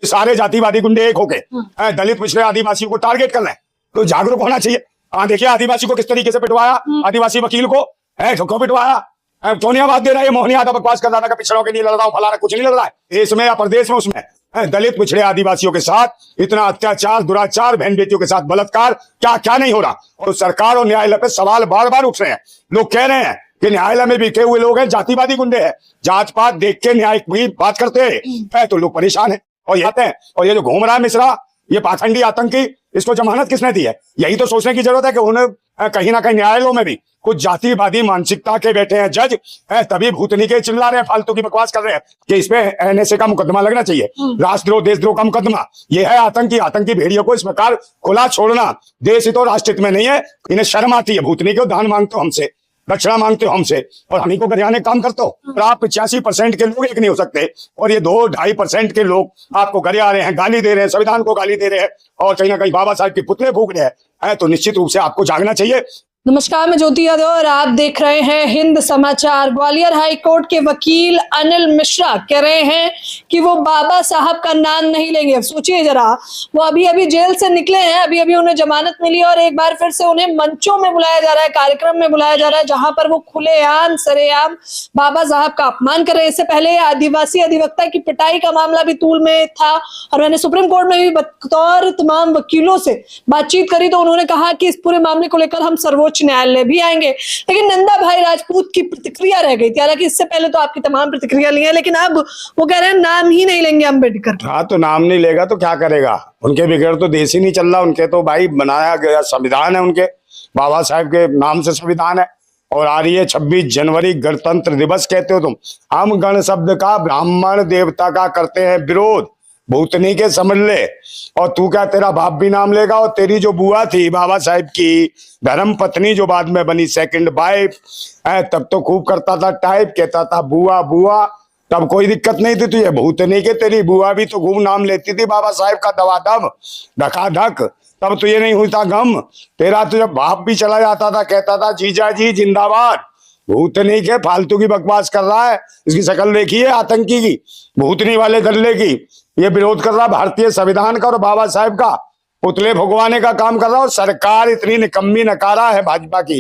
सारे जातिवादी गुंडे एक होके दलित पिछड़े आदिवासियों को टारगेट कर रहे हैं, तो जागरूक होना चाहिए। देखिए आदिवासी को किस तरीके से पिटवाया, आदिवासी वकील को क्यों पिटवाया, क्यों नहीं आवाज दे रहा है। मोहन यादव बकवास कर रहा था कि पिछड़ों के लिए लड़ रहा हूं, फलाना, कुछ नहीं लड़ रहा है। देश में या प्रदेश में उसमें दलित पिछड़े आदिवासियों के साथ इतना अत्याचार, दुराचार, बहन बेटियों के साथ बलात्कार क्या क्या नहीं हो रहा। और सरकार और न्यायालय पे सवाल बार बार उठ रहे हैं। लोग कह रहे हैं कि न्यायालय में बिके हुए लोग हैं, जातिवादी गुंडे हैं, जात पात देख के न्याय की बात करते हैं, तो लोग परेशान है। और ये जो घूम रहा है मिश्रा, ये पाखंडी आतंकी, इसको जमानत किसने दी है। यही तो सोचने की जरूरत है कि उन्हें कहीं ना कहीं न्यायालयों में भी कुछ जातिवादी मानसिकता के बैठे हैं जज, तभी भूतनी के चिल्ला रहे हैं, फालतू की बकवास कर रहे हैं कि इसपे एनएसए का मुकदमा लगना चाहिए, राष्ट्रद्रोह देशद्रोह का मुकदमा। ये है आतंकी भेड़ियों को इस प्रकार खुला छोड़ना देश हित और राष्ट्र हित में नहीं है। इन्हें शर्म आती है, भूतनी को दान मांगते हो हमसे, दक्षिणा मांगते हो हमसे, और हम ही को गरियाने काम करते हो। और आप 85% के लोग एक नहीं हो सकते, और ये 2-2.5% के लोग आपको गरिया रहे हैं, गाली दे रहे हैं, संविधान को गाली दे रहे हैं, और कहीं ना कहीं बाबा साहब के पुतले फूक रहे हैं। तो निश्चित रूप से आपको जागना चाहिए। नमस्कार, मैं ज्योति यादव और आप देख रहे हैं हिंद समाचार। ग्वालियर हाई कोर्ट के वकील अनिल मिश्रा कह रहे हैं कि वो बाबा साहब का नाम नहीं लेंगे। अब सोचिए जरा, वो अभी जेल से निकले हैं, अभी उन्हें जमानत मिली और एक बार फिर से उन्हें मंचों में बुलाया जा रहा है, कार्यक्रम में बुलाया जा रहा है, जहां पर वो खुलेआम सरेआम बाबा साहब का अपमान कर रहे हैं। इससे पहले आदिवासी अधिवक्ता की पिटाई का मामला भी तूल में था और मैंने सुप्रीम कोर्ट में भी बतौर तमाम वकीलों से बातचीत करी, तो उन्होंने कहा कि इस पूरे मामले को लेकर हम सर्वोच्च न्यायालय भी आएंगे। लेकिन नंदा भाई राजपूत की प्रतिक्रिया रह गई थी। हालांकि इससे पहले तो आपकी तमाम प्रतिक्रिया ली है, लेकिन अब वो कह रहे हैं नाम ही नहीं लेंगे अम्बेडकर। हाँ, तो नाम नहीं लेगा तो क्या करेगा, उनके बगैर तो देश ही नहीं चल रहा। उनके तो भाई बनाया गया संविधान है, उनके बाबा साहब के नाम से संविधान है। और आ रही है 26 जनवरी, गणतंत्र दिवस कहते हो तुम। हम गण शब्द का ब्राह्मण देवता का करते हैं विरोध, भूतनी के समझ ले। और तू क्या, तेरा बाप भी नाम लेगा। और तेरी जो बुआ थी बाबा साहब की धर्म पत्नी, जो बाद में बनी सेकंड वाइफ, तब तो खूब करता था टाइप, कहता था बुआ बुआ, तब कोई दिक्कत नहीं थी। तुझे भूतनी के तेरी बुआ भी तो खूब नाम लेती थी बाबा साहब का, दवादम धकाधक, तब तो ये नहीं हुआ गम। तेरा तो जब बाप भी चला जाता था कहता था जीजा जी जिंदाबाद। भूतनी के फालतू की बकवास कर रहा है। इसकी शक्ल देखिए आतंकी की, भूतनी वाले दल्ले की। ये विरोध कर रहा भारतीय संविधान का और बाबा साहब का पुतले भगवाने का काम कर रहा है। और सरकार इतनी निकम्मी नकारा है भाजपा की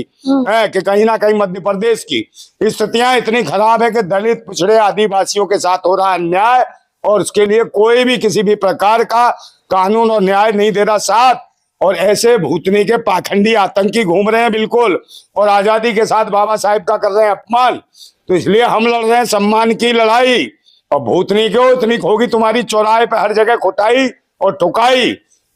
है कि कहीं ना कहीं मध्य प्रदेश की स्थितियां इतनी खराब है कि दलित पिछड़े आदिवासियों के साथ हो रहा अन्याय, और उसके लिए कोई भी किसी भी प्रकार का कानून और न्याय नहीं दे रहा साथ। और ऐसे भूतनी के पाखंडी आतंकी घूम रहे हैं बिल्कुल, और आजादी के साथ बाबा साहब का कर रहे हैं अपमान। तो इसलिए हम लड़ रहे हैं सम्मान की लड़ाई। और भूतनी क्यों इतनी होगी तुम्हारी चौराहे पे हर जगह खुटाई और ठुकाई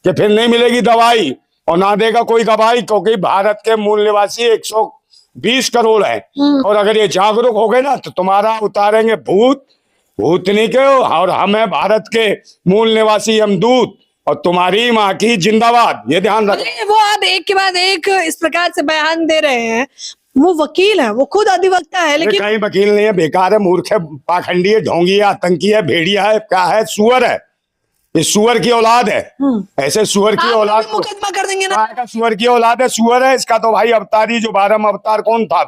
कि फिर नहीं मिलेगी दवाई और ना देगा कोई गवाही, क्योंकि भारत के मूल निवासी 120 करोड़ हैं। और अगर ये जागरूक हो गए ना तो तुम्हारा उतारेंगे भूतनी के, और हम है भारत के मूल निवासी यमदूत, और तुम्हारी माँ की जिंदाबाद। ये ध्यान रखें। वो आप एक के बाद एक इस प्रकार से बयान दे रहे हैं। वो वकील है, वो खुद अधिवक्ता है, लेकिन कहीं वकील नहीं है, बेकार है, मूर्ख है, पाखंडी है, ढोंगी है, आतंकी है, भेड़िया है, क्या है, सुअर है। ये सुअर की औलाद है। ऐसे सुअर की औलाद मुकदमा कर देंगे ना। सुअर की औलाद है, सुअर है। इसका तो भाई अवतारी जो 12वां अवतार कौन था,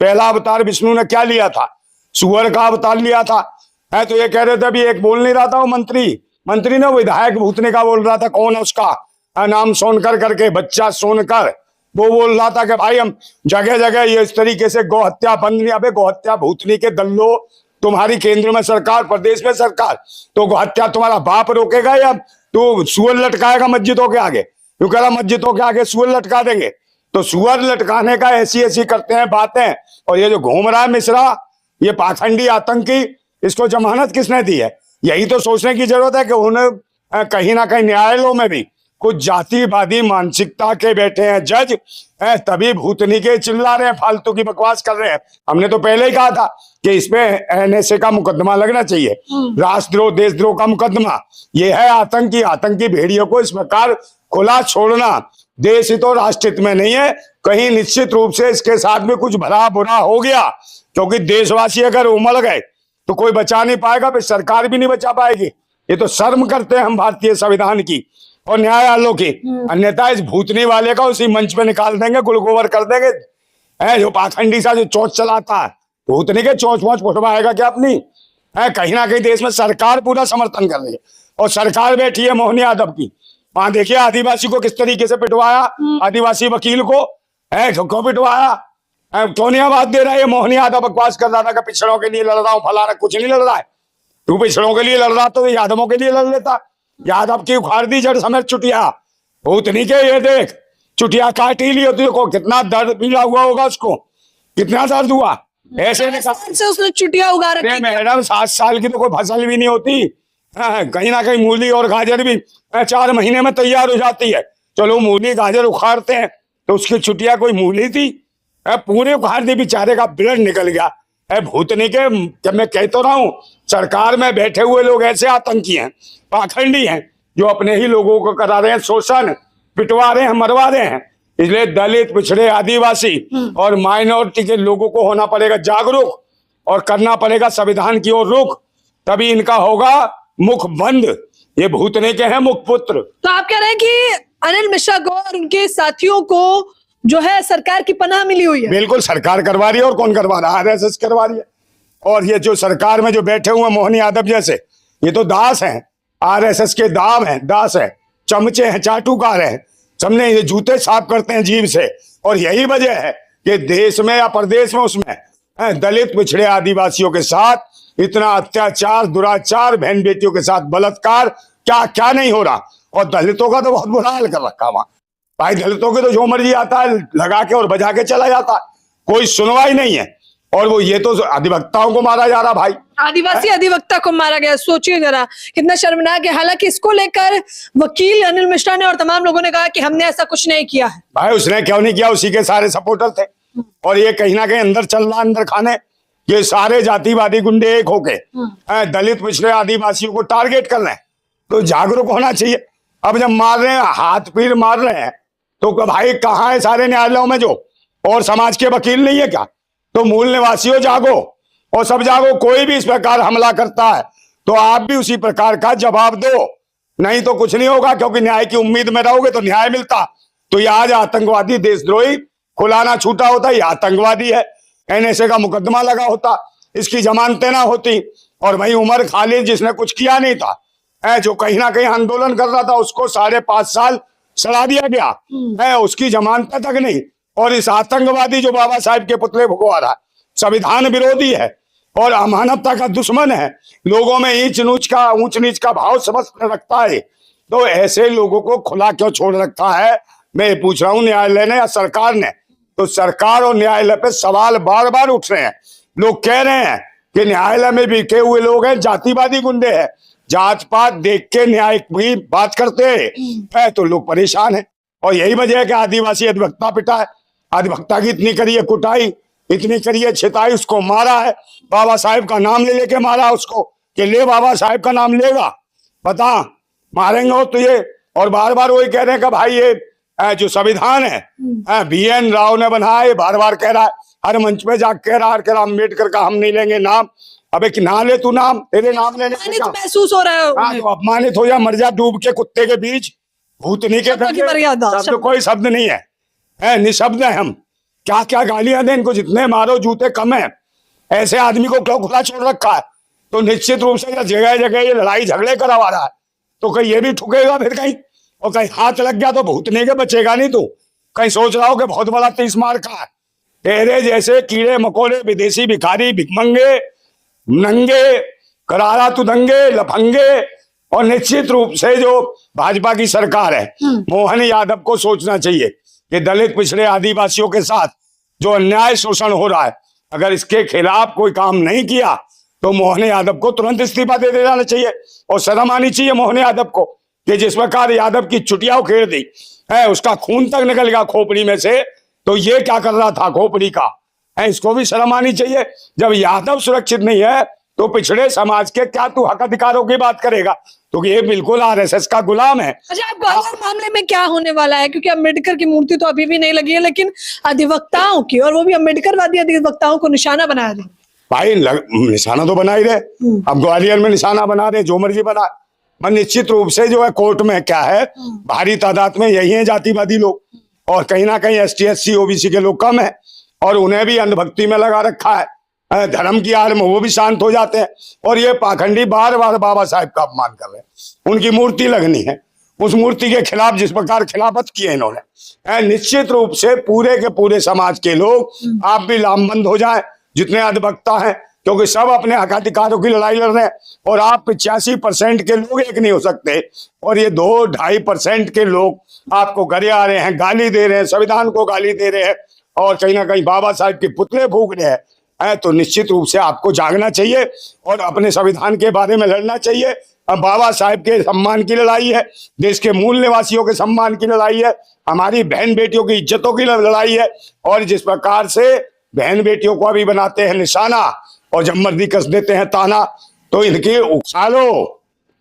पहला अवतार विष्णु ने क्या लिया था, सुअर का अवतार लिया था। है तो ये कह रहे थे, अभी एक बोल नहीं रहा था वो मंत्री ने, विधायक भूतने का बोल रहा था, कौन है उसका नाम, सोनकर करके, बच्चा सोनकर, वो बोल रहा था कि भाई हम जगह जगह ये इस तरीके से गौ हत्या बंद नहीं। अबे गौ हत्या भूतनी के दल्लो, तुम्हारी केंद्र में सरकार, प्रदेश में सरकार, तो गौ हत्या तुम्हारा बाप रोकेगा या तू सुअर लटकाएगा मस्जिदों के आगे? तू कह रहा मस्जिदों के आगे सुअर लटका देंगे, तो सुअर लटकाने का ऐसी करते हैं बातें। और ये जो घूम रहा है मिश्रा, ये पाखंडी आतंकी, इसको जमानत किसने दी है। यही तो सोचने की जरूरत है कि उन्हें कहीं ना कहीं न्यायालयों में भी कुछ जातिवादी मानसिकता के बैठे हैं जज, तभी भूतनी के चिल्ला रहे हैं, फालतू की बकवास कर रहे हैं। हमने तो पहले ही कहा था कि इसमें एनएसए का मुकदमा लगना चाहिए, राष्ट्रद्रोह देशद्रोह का मुकदमा। ये है आतंकी भेड़ियों को इस प्रकार खुला छोड़ना देश हित और राष्ट्र हित में नहीं है। कहीं निश्चित रूप से इसके साथ में कुछ भला बुरा हो गया, क्योंकि देशवासी अगर उमड़ गए तो कोई बचा नहीं पाएगा, फिर सरकार भी नहीं बचा पाएगी। ये तो शर्म करते हैं हम भारतीय संविधान की और न्यायालयों की। अन्यथा इस भूतनी वाले का उसी मंच पे निकाल देंगे, गुलगोबर कर देंगे। जो पाखंडी सा जो चोंच चलाता है, भूतनी के चोंच वोंच फुटवाएगा क्या अपनी? है। कहीं ना कहीं देश में सरकार पूरा समर्थन कर रही है और सरकार बैठी है मोहन यादव की। वहां देखिए आदिवासी को किस तरीके से पिटवाया, आदिवासी वकील को है क्यों पिटवाया, क्यों नहीं आवाज दे रहा है। मोहन यादव बकवास कर रहा था कि पिछड़ों के लिए लड़ रहा हूं, फलाना, कुछ नहीं लड़ रहा है। तू पिछड़ों के लिए लड़ रहा तो यादवों के लिए लड़ लेता। यादव की उखाड़ दी जड़ समेत चुटिया, भूतनी के ये देख चुटिया काट ही ली होती को, कितना दर्द पीड़ा हुआ होगा उसको, कितना दर्द हुआ। ऐसे से उसने चुटिया उगा रखी। मैडम 7 साल की तो कोई फसल भी नहीं होती। कहीं ना कहीं मूली और गाजर भी 4 महीने में तैयार हो जाती है। चलो मूली गाजर उखाड़ते हैं तो उसकी चुटिया कोई मूली थी, पूरे उखाड़ दी, बेचारे का ब्लड निकल गया। भूतनी के जब मैं कह तो रहा हूँ सरकार में बैठे हुए लोग ऐसे आतंकी हैं, पाखंडी हैं, जो अपने ही लोगों को करा रहे हैं शोषण, पिटवा रहे हैं, मरवा रहे हैं। इसलिए दलित, पिछड़े, आदिवासी और माइनॉरिटी के लोगों को होना पड़ेगा जागरूक और करना पड़ेगा संविधान की ओर रुख, तभी इनका होगा मुख बंद। ये भूतने के हैं मुख पुत्र। तो आप कह रहे हैं कि अनिल मिश्रा को और उनके साथियों को जो है सरकार की पनाह मिली हुई है? बिल्कुल सरकार करवा रही है। और कौन करवा रहा है? आरएसएस करवा रही है। और ये जो सरकार में जो बैठे हुए मोहन यादव जैसे, ये तो दास हैं, आरएसएस के दाम हैं, दास हैं, चमचे हैं, चाटुकार हैं, सबने ये जूते साफ करते हैं जीभ से। और यही वजह है कि देश में या प्रदेश में उसमें दलित, पिछड़े, आदिवासियों के साथ इतना अत्याचार, दुराचार, बहन बेटियों के साथ बलात्कार, क्या क्या नहीं हो रहा। और दलितों का तो बहुत बुरा हाल कर रखा वहां। भाई दलितों के तो जो मर्जी आता है लगा के और बजा के चला जाता है, कोई सुनवाई नहीं है। और वो ये तो अधिवक्ताओं को मारा जा रहा भाई, आदिवासी अधिवक्ता को मारा गया। सोचिए जरा कितना शर्मनाक है। हालांकि इसको लेकर वकील अनिल मिश्रा ने और तमाम लोगों ने कहा कि हमने ऐसा कुछ नहीं किया है। भाई उसने क्यों नहीं किया, उसी के सारे सपोर्टर थे। और ये कहीं ना कहीं अंदर चल रहा, अंदर खाने, ये सारे जातिवादी गुंडे एक होके दलित, पिछड़े, आदिवासियों को टारगेट कर रहे हैं। तो जागरूक होना चाहिए। अब जब मार रहे हैं, हाथ पीर मार रहे हैं, तो भाई कहाँ है सारे न्यायालयों में जो और समाज के वकील नहीं है क्या? तो मूल निवासियों जागो और सब जागो। कोई भी इस प्रकार हमला करता है तो आप भी उसी प्रकार का जवाब दो, नहीं तो कुछ नहीं होगा। क्योंकि न्याय की उम्मीद में रहोगे तो न्याय मिलता। तो ये आज आतंकवादी, देशद्रोही खुलाना छूटा होता, ये आतंकवादी है, एनएसए का मुकदमा लगा होता, इसकी जमानतें ना होती। और वही उमर खालिद जिसने कुछ किया नहीं था, जो कहीं ना कहीं आंदोलन कर रहा था, उसको 5.5 साल सड़ा दिया गया, उसकी जमानतें तक नहीं। और इस आतंकवादी जो बाबा साहब के पुतले फुकवा रहा है, संविधान विरोधी है और अमानवता का दुश्मन है, लोगों में ऊंच नीच का भाव समझ रखता है, तो ऐसे लोगों को खुला क्यों छोड़ रखा है? मैं ये पूछ रहा हूँ न्यायालय ने या सरकार ने। तो सरकार और न्यायालय पे सवाल बार बार उठ रहे हैं। लोग कह रहे हैं कि न्यायालय में बिके हुए लोग हैं, जातिवादी गुंडे हैं, जात पात देख के न्याय की बात करते हैं, तो लोग परेशान हैं। और यही वजह है कि आदिवासी अधिवक्ता पिटा है, अधिवक्ता की इतनी करी है कुटाई, इतनी करी है छिताई, उसको मारा है, बाबा साहेब का नाम ले लेके मारा उसको कि ले बाबा साहेब का नाम लेगा, बता मारेंगे हो तो ये। और बार बार वही कह रहे हैं कि भाई ये जो संविधान है बीएन राव ने बनाया, बार बार कह रहा है, हर मंच पे जाकर कह रहा है अम्बेडकर का हम नहीं लेंगे नाम। अबे कि ना ले तू नाम, तेरे नाम लेने से महसूस हो रहा है। तो अपमानित हो जा, मर जा डूब के कुत्ते के बीच, भूतनी के शब्द कोई शब्द नहीं है, निशब्द है हम। क्या क्या गालियां दें इनको, जितने मारो जूते कम है। ऐसे आदमी को क्यों खुला छोड़ रखा है? तो निश्चित रूप से जगह जगह ये लड़ाई झगड़े करवा रहा है, तो कहीं ये भी ठुकेगा फिर कहीं, और कहीं हाथ लग गया तो भूतने के बचेगा नहीं। तू कहीं सोच रहा हो कि बहुत बड़ा 30 मार का है। तेरे जैसे कीड़े मकोड़े, विदेशी भिखारी, भिकमंगे, नंगे, करारा तू दंगे, लफंगे, और निश्चित रूप से जो भाजपा की सरकार है, मोहन यादव को सोचना चाहिए कि दलित, पिछड़े, आदिवासियों के साथ जो अन्याय शोषण हो रहा है, अगर इसके खिलाफ कोई काम नहीं किया तो मोहन यादव को तुरंत इस्तीफा दे देना चाहिए। और शर्म आनी चाहिए मोहन यादव को कि जिस प्रकार यादव की चुटिया उखेड़ दी है, उसका खून तक निकल गया खोपड़ी में से, तो ये क्या कर रहा था खोपड़ी का है, इसको भी शर्म आनी चाहिए। जब यादव सुरक्षित नहीं है तो पिछड़े समाज के क्या तू हक अधिकारों की बात करेगा? तो ये बिल्कुल आरएसएस का गुलाम है। अच्छा, आप ग्वालियर मामले में क्या होने वाला है? क्योंकि अम्बेडकर की मूर्ति तो अभी भी नहीं लगी है, लेकिन अधिवक्ताओं की, और वो भी अम्बेडकरवादी अधिवक्ताओं को निशाना बनाया जाए। भाई निशाना तो बना ही रहे, अब ग्वालियर में निशाना बना रहे, जो मर्जी बना। मैं निश्चित रूप से जो है कोर्ट में क्या है, भारी तादाद में यही है जातिवादी लोग, और कहीं ना कहीं ST SC OBC के लोग कम है, और उन्हें भी अंधभक्ति में लगा रखा है। धर्म की आड़ में वो भी शांत हो जाते हैं। और ये पाखंडी बार बार बाबा साहब का अपमान कर रहे हैं। उनकी मूर्ति लगनी है, उस मूर्ति के खिलाफ जिस प्रकार खिलाफत की है इन्होंने, निश्चित रूप से पूरे के पूरे समाज के लोग आप भी लामबंद हो जाएं, जितने अधिवक्ता हैं, क्योंकि सब अपने हक अधिकारों की लड़ाई लड़ रहे हैं। और आप 85% के लोग एक नहीं हो सकते, और ये 2-2.5% के लोग आपको घरे आ रहे हैं, गाली दे रहे हैं, संविधान को गाली दे रहे हैं, और कहीं ना कहीं बाबा साहब के पुतले फूंक रहे हैं। तो निश्चित रूप से आपको जागना चाहिए और अपने संविधान के बारे में लड़ना चाहिए। अब बाबा साहब के सम्मान की लड़ाई है, देश के मूल निवासियों के सम्मान की लड़ाई है, हमारी बहन बेटियों की इज्जतों की लड़ाई है। और जिस प्रकार से बहन बेटियों को अभी बनाते हैं निशाना और जब मर्जी कस देते हैं ताना, तो इनकी उकसालो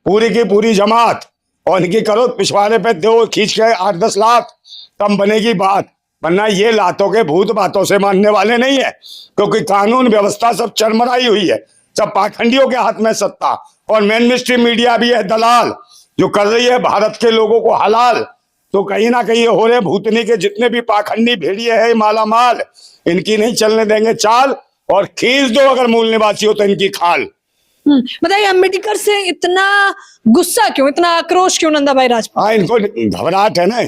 पूरी की पूरी जमात और इनकी करो पिछवाड़े पे दो खींच के 8-10 लाख, कम बनेगी बात। वरना ये लातों के भूत बातों से मानने वाले नहीं है, क्योंकि कानून व्यवस्था सब चरमराई हुई है, सब पाखंडियों के हाथ में सत्ता। और मेन स्ट्रीम मीडिया भी है दलाल, जो कर रही है भारत के लोगों को हलाल। तो कहीं ना कहीं हो रहे भूतनी के जितने भी पाखंडी भेड़िए है माला माल, इनकी नहीं चलने देंगे चाल, और खींच दो अगर मूल निवासी हो तो इनकी खाल। बताइए, अम्बेडकर से इतना गुस्सा क्यों, इतना आक्रोश क्यों नंदा भाई राजपूत? हाँ, इनको घबराहट है ना,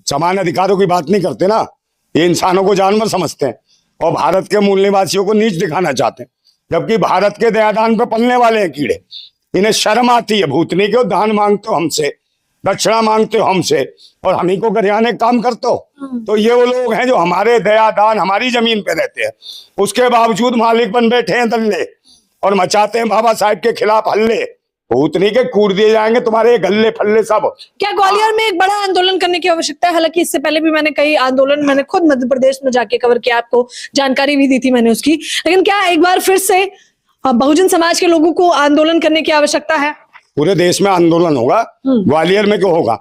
समान अधिकारों की बात नहीं करते ना, ये इंसानों को जानवर समझते हैं और भारत के मूल निवासियों को नीच दिखाना चाहते हैं, जबकि भारत के दयादान पे पलने वाले हैं कीड़े। इन्हें शर्म आती है भूतनी के, दान मांगते हो हमसे, दक्षिणा मांगते हो हमसे, और हम ही को गरियाने काम करते हो। तो ये वो लोग हैं जो हमारे दयादान हमारी जमीन पे रहते हैं, उसके बावजूद मालिक बन बैठे हैं दल्ले और मचाते हैं बाबा साहब के खिलाफ हल्ले। भूतनी के कूट दिए जाएंगे तुम्हारे गल्ले फल्ले सब। क्या ग्वालियर में एक बड़ा आंदोलन करने की आवश्यकता है? हालांकि इससे पहले भी मैंने कई आंदोलन, मैंने खुद मध्य प्रदेश में जाके कवर किया, आपको जानकारी भी दी थी मैंने उसकी, लेकिन क्या एक बार फिर से बहुजन समाज के लोगों को आंदोलन करने की आवश्यकता है? पूरे देश में आंदोलन होगा, ग्वालियर में क्यों होगा?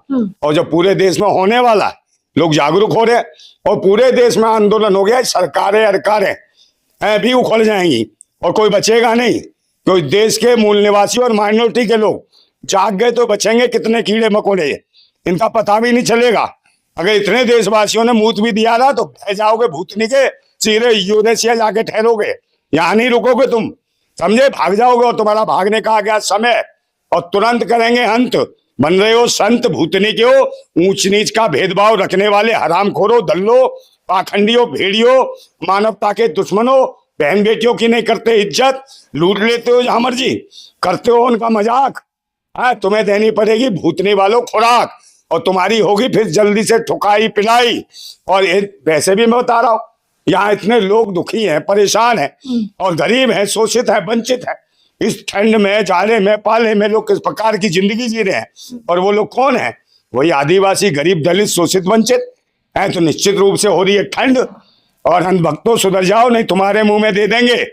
और जब पूरे देश में होने वाला है, लोग जागरूक हो रहे हैं और पूरे देश में आंदोलन हो गया, सरकारें अरकारें भी उखड़ जाएंगी और कोई बचेगा नहीं। तो देश के मूल निवासी और माइनॉरिटी के लोग जाग गए तो बचेंगे कितने कीड़े मकोड़े, इनका पता भी नहीं चलेगा। अगर इतने देशवासियों ने मूत भी दिया ना तो बह जाओगे भूतनी के, सीधे यूरेशिया जाके ठहरोगे, यहाँ नहीं रुकोगे तुम, समझे? भाग जाओगे और तुम्हारा भागने का आ गया समय, और तुरंत करेंगे अंत। बन रहे हो संत भूतनी के हो, ऊंच नीच का भेदभाव रखने वाले हरामखोरो, दल्लो, पाखंडियों, भेड़ियों, मानवता के दुश्मनों, बहन बेटियों की नहीं करते इज्जत, लूट लेते हो जहां मर्जी, करते हो उनका मजाक। तुम्हें देनी पड़ेगी भूतनी वालों खुराक, और तुम्हारी होगी फिर जल्दी से ठुकाई पिलाई। और वैसे भी मैं बता रहा हूँ, यहाँ इतने लोग दुखी हैं, परेशान हैं और गरीब हैं, शोषित हैं, वंचित हैं। इस ठंड में, जाड़े में, पाले में लोग किस प्रकार की जिंदगी जी रहे हैं, और वो लोग कौन है? वही आदिवासी, गरीब, दलित, शोषित, वंचित है। तो निश्चित रूप से हो रही है ठंड, और अंधभक्तों सुधर जाओ, नहीं तुम्हारे मुंह में दे देंगे,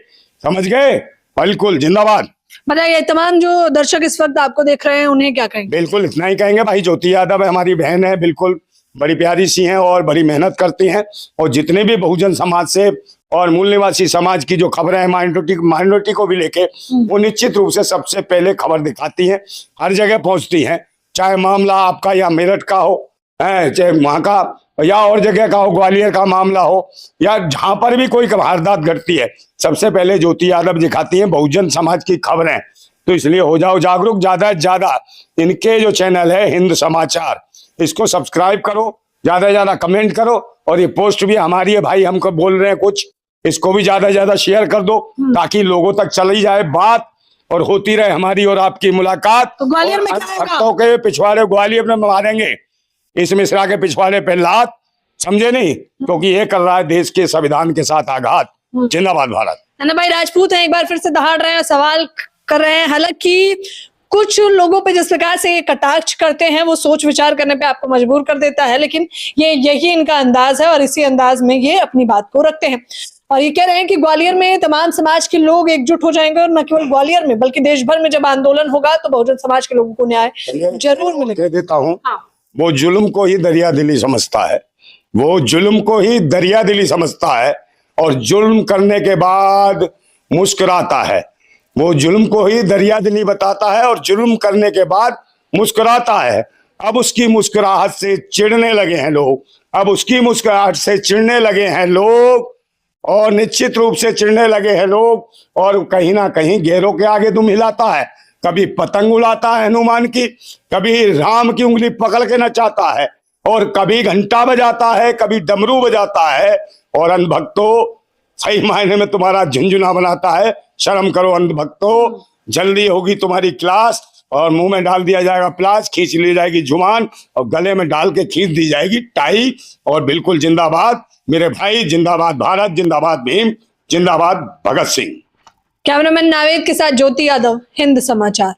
समझ गए? बिल्कुल, जिंदाबाद। बताइए, तमाम जो दर्शक इस वक्त आपको देख रहे हैं उन्हें क्या कहेंगे? बिल्कुल इतना ही कहेंगे भाई, ज्योति यादव है हमारी बहन है, बिल्कुल बड़ी प्यारी सी हैं और बड़ी मेहनत करती हैं। और जितने भी बहुजन समाज से और मूल निवासी समाज की जो खबरें हैं माइनॉरिटी को भी लेके, वो निश्चित रूप से सबसे पहले खबर दिखाती हैं, हर जगह पहुंचती हैं। चाहे मामला आपका या मेरठ का हो, चाहे वहाँ का या और जगह का हो, ग्वालियर का मामला हो, या जहां पर भी कोई वारदात घटती है, सबसे पहले ज्योति यादव दिखाती हैं बहुजन समाज की खबरें। तो इसलिए हो जाओ जागरूक, ज्यादा से ज्यादा इनके जो चैनल है हिंद समाचार, इसको सब्सक्राइब करो, ज्यादा से ज्यादा कमेंट करो, और ये पोस्ट भी हमारी है भाई, हमको बोल रहे हैं कुछ, इसको भी ज्यादा से ज्यादा शेयर कर दो, ताकि लोगों तक चली जाए बात और होती रहे हमारी और आपकी मुलाकात। तो ग्वालियर में क्या होगा? भक्तों के पिछवाड़े ग्वालियर में मारेंगे, इस मिश्रा के पिछवाड़े पे लात, समझे नहीं? क्योंकि ये कर रहा है देश के संविधान के साथ आघात। जिंदाबाद भारत। नंदा भाई राजपूत हैं, एक बार फिर से दहाड़ रहे हैं, सवाल कर रहे हैं। हालांकि कुछ लोगों पे जिस प्रकार से ये कटाक्ष करते हैं वो सोच विचार करने पे आपको मजबूर कर देता है, लेकिन यही इनका अंदाज है और इसी अंदाज में ये अपनी बात को रखते हैं। और ये कह रहे हैं कि ग्वालियर में तमाम समाज के लोग एकजुट हो जाएंगे, और न केवल ग्वालियर में बल्कि देश भर में जब आंदोलन होगा तो बहुजन समाज के लोगों को न्याय जरूर मिलेगा। देता हूँ, वो जुल्म को ही दरिया दिली समझता है, वो जुल्म को ही दरिया दिली समझता है, और जुल्म करने के बाद मुस्कुराता है। वो जुल्म को ही दरिया दिली बताता है और जुल्म करने के बाद मुस्कुराता है। अब उसकी मुस्कुराहट से चिढ़ने लगे हैं लोग, अब उसकी मुस्कुराहट से चिढ़ने लगे हैं लोग, और निश्चित रूप से चिढ़ने लगे हैं लोग। और कहीं ना कहीं गैरों के आगे दुम हिलाता है, कभी पतंग उड़ाता है हनुमान की, कभी राम की उंगली पकड़ के नचाता है, और कभी घंटा बजाता है, कभी डमरू बजाता है। और अंधभक्तों, सही मायने में तुम्हारा झुंझुना बनाता है। शर्म करो अंधभक्तों। जल्दी होगी तुम्हारी क्लास और मुंह में डाल दिया जाएगा प्लास, खींच ली जाएगी जुबान और गले में डाल के खींच दी जाएगी टाई। और बिल्कुल जिंदाबाद मेरे भाई, जिंदाबाद भारत, जिंदाबाद भीम, जिंदाबाद भगत सिंह। कैमरामैन नावेद के साथ ज्योति यादव, हिंद समाचार।